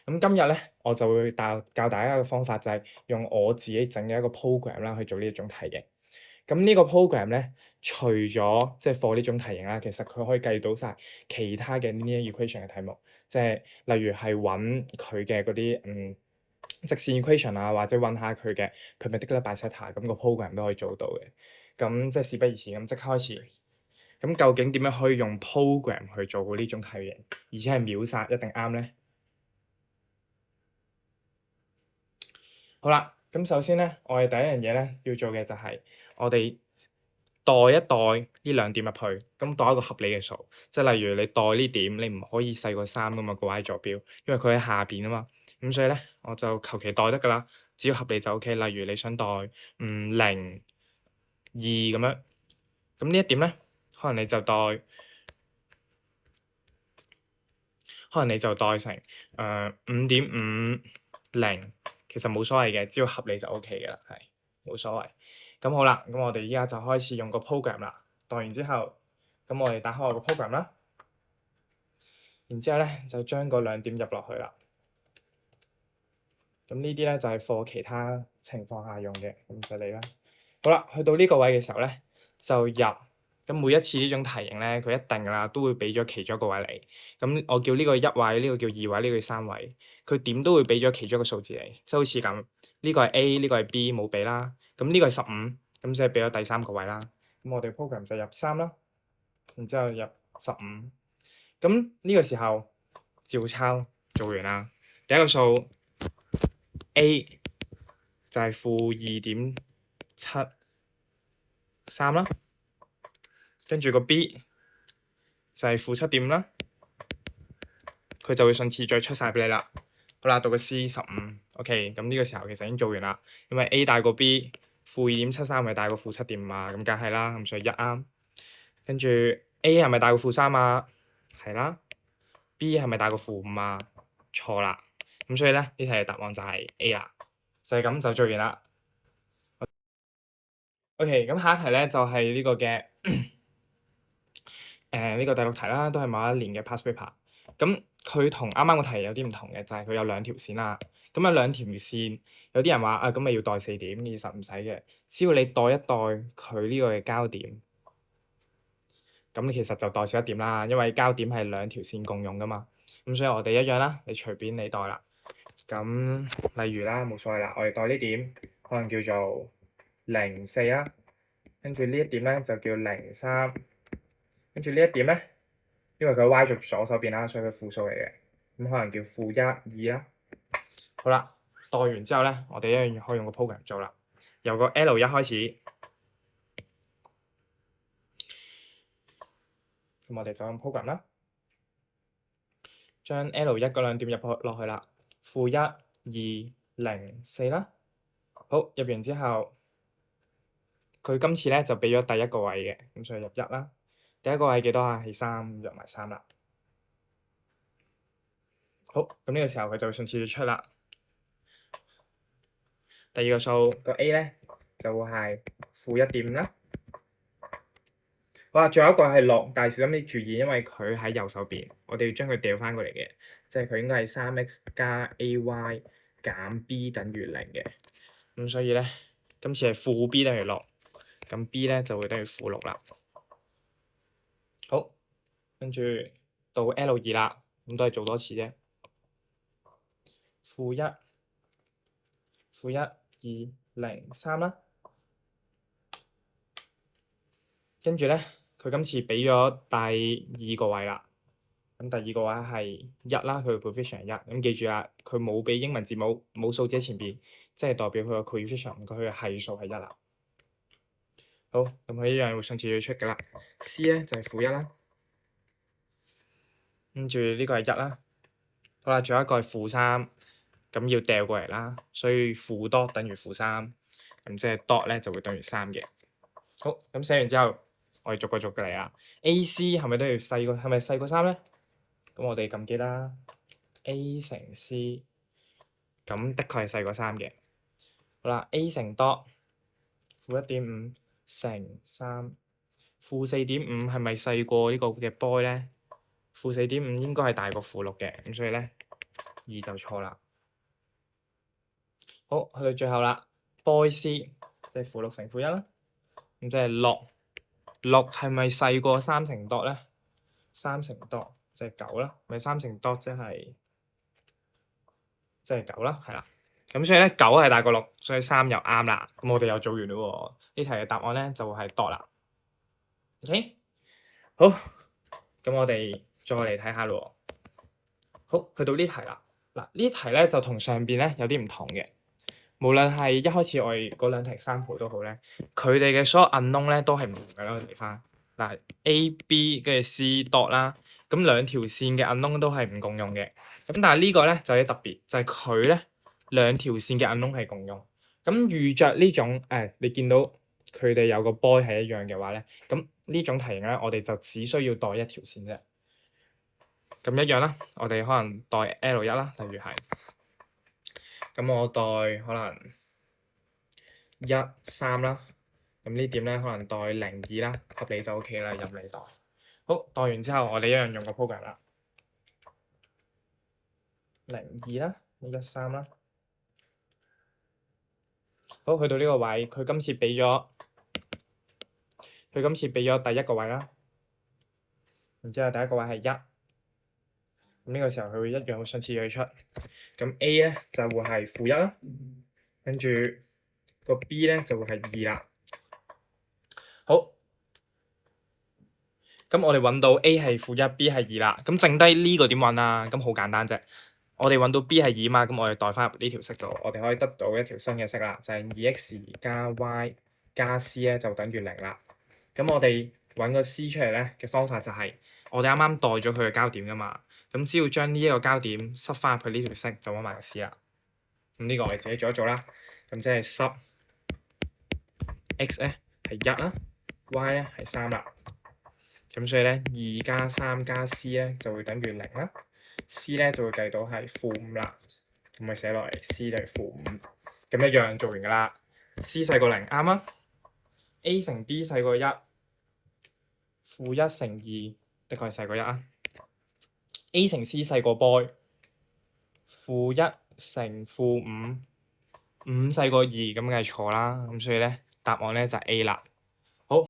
咁今日咧，我就會教大家一個方法，就係用我自己整嘅一個 program 啦，去做呢一種題型。咁呢個 program 咧，除咗即係 for 呢種題型啦，其實佢可以計到晒其他嘅 linear equation 嘅題目，即係例如係揾佢嘅嗰啲直線 equation 啊，或者揾下佢嘅 perpendicular bisector，咁個 program 都可以做到嘅。咁即係事不宜遲，咁即刻開始。咁究竟點樣可以用 program 去做呢種題型，而且係秒殺一定啱咧？好啦，咁首先咧，我哋第一樣嘢咧要做嘅就係我哋代一代呢兩點入去，咁代一個合理嘅數，即係例如你代呢點，你唔可以細過3噶嘛，個 y 坐標，因為佢喺下邊啊嘛，咁所以咧我就求其代得㗎啦，只要合理就 OK。例如你想代0、2咁樣，咁呢一點咧，可能你就代成5.50，其實冇所謂嘅，只要合理就 OK 嘅啦，係冇所謂。咁好啦，咁我哋依家就開始用個 program 啦。代完之後，咁我哋打開我個 program 啦，然之後咧就將嗰兩點入落去啦。咁呢啲咧就係 for 其他情況下用嘅，咁就嚟啦。好啦，去到呢個位嘅時候咧，就入。咁每一次呢種題型咧，佢一定㗎啦，都會俾咗其中一個位你。咁我叫呢個1位，呢個叫2位，呢個叫3位。佢點都會俾咗其中一個數字你，即係好似咁。呢個係 A，呢個係 B，冇俾啦。咁呢個係15，咁即係俾咗第3個位啦。咁我哋 program 就入3啦，然之後入15。咁呢個時候照抄做完啦。第一個數 A 就係-2.73啦。跟住個 B 就係-7.5啦，佢就會順次再出晒俾你啦。好啦，到個 C 15，OK，咁呢個時候其實已經做完啦，因為 A 大過 B，-2.73咪大過-7.5啊，咁梗係啦，咁所以一啱。跟住 A 係咪大過-3啊？係啦。B 係咪大過-5啊？錯啦。咁所以咧，呢題嘅答案就係 A 啦，就係咁就做完啦。OK，咁下一題咧就係呢個嘅呢個第6題啦，都係某一年嘅 past paper。咁佢同啱啱個題有啲唔同嘅，就係佢有2條線啦。咁有2條線，有啲人話咁咪要代4點，其實唔使嘅，只要你代一代佢呢個嘅交點，咁其實就代少一點啦，因為交點係2條線共用噶嘛。咁所以我哋一樣啦，你隨便你代啦。咁例如啦，冇所謂啦，我哋代呢點可能叫做04啦，跟住呢一點咧就叫03，跟住呢一點咧，因為佢 y 軸左手邊啦，所以佢負數嚟嘅，咁可能叫-1、2啦。好啦，代完之後咧，我哋一樣可以用個 program 做啦，由個 L1 開始，咁我哋就用 program 啦，將 L1 嗰兩點入落去啦，-1、2、0、4啦。好，入完之後，佢今次咧就俾咗第一個位嘅，咁所以入1啦。第一個位幾多啊？係3，入埋3啦。好，咁呢個時候佢就順次出啦。第二個數個 A 咧就會係-1.5啦。好啦，最後一個係6，但係小心啲注意，因為佢喺右手邊，我哋要將佢掉翻過嚟嘅，即係佢應該係3x 加 ay 減 b 等於0嘅。咁所以咧，今次係負 b 等於6，咁 b 咧就會等於-6啦。好，跟住到 L2啦，咁都係做多次啫。-1、-1、2、0、3啦。跟住咧，佢今次俾咗第二個位啦。咁第二個位係1啦，佢嘅 coefficient 係1。咁記住啦，佢冇俾英文字母，冇數字喺前邊，即係代表佢個 coefficient 佢嘅係數係1啦。好，咁佢一樣會順次要出㗎啦。C 咧就係-1啦，跟住呢個係1啦。好啦，最後一個係-3，咁要掉過嚟啦，所以負 dot 等於-3，咁即係 dot 咧就會等於3嘅。好，咁寫完之後，我哋逐個嚟啦。AC 係咪都要細過？係咪細過3咧？咁我哋撳記啦。A 乘 C，咁的確係細過3嘅。好啦，A 乘 dot -1.5乘3，-4.5係咪細過呢個嘅 boy 咧？-4.5應該係大過-6嘅，咁所以咧2就錯啦。好，去到最後啦，boy C 即係負6乘負1啦。咁即係6係咪細過3乘 dot 咧？3乘 dot 即係9啦，咪3乘 dot 即係9啦，係啦。咁所以咧9係大過6，所以3又啱啦。咁我哋又做完啦喎。呢題嘅答案咧就係 dot 啦。OK，好，咁我哋再嚟睇下咯。好，去到呢題啦。嗱，呢題咧就同上邊咧有啲唔同嘅。無論係一開始我哋嗰兩題sample都好咧，佢哋嘅所有 unknown 咧都係唔同㗎啦。我哋嚟翻嗱 A、B 跟住 C dot 啦，咁兩條線嘅 unknown 都係唔共用嘅。咁但係呢個咧就有啲特別，就係佢咧兩條線嘅 unknown 係共用。咁遇着呢種你見到佢哋有個 boy 係一樣嘅話咧，咁呢種題型咧，我哋就只需要代一條線啫。咁一樣啦，我哋可能代 L1啦，例如係。咁我代可能1、3啦，咁呢點咧可能代0、2啦，合理就 OK 啦，任你代。好，代完之後，我哋一樣用個 program 啦，0、2啦，1、3啦。好，去到呢個位，佢今次俾咗第一個位啦，然之後第一個位係1，咁呢個時候佢會一樣好順次序出，咁 A 咧就會係負1啦，跟住個 B 咧就會係2啦。好，咁我哋揾到 A 係負1 ，B 係2啦，咁剩低呢個點揾啊？咁好簡單啫，我哋揾到 B 係2嘛，咁我哋代翻入呢條式度，我哋可以得到一條新嘅式啦，就係 2x 加 y 加 c 咧就等於0啦。咁我哋揾個 c 出嚟咧嘅方法就係，我哋啱啱代咗佢嘅交點噶嘛，咁只要將呢一個交點塞翻入去呢條式就揾埋個 c 啦。咁呢個我哋自己做一做啦，咁即係塞 x 咧係1啦，y 咧係3啦。咁所以咧2加3加 c 咧就會等於0啦，c 咧就會計到係負5啦，咁咪寫落嚟 c 就係負5，咁一樣做完噶啦。c 細過0啱啊 ，a 乘 b 細過1，負1乘2的確係細過1啊。a 乘 c 細過 boy，負1乘負5，5細過2咁梗係錯啦，咁所以咧答案咧就係 A 啦。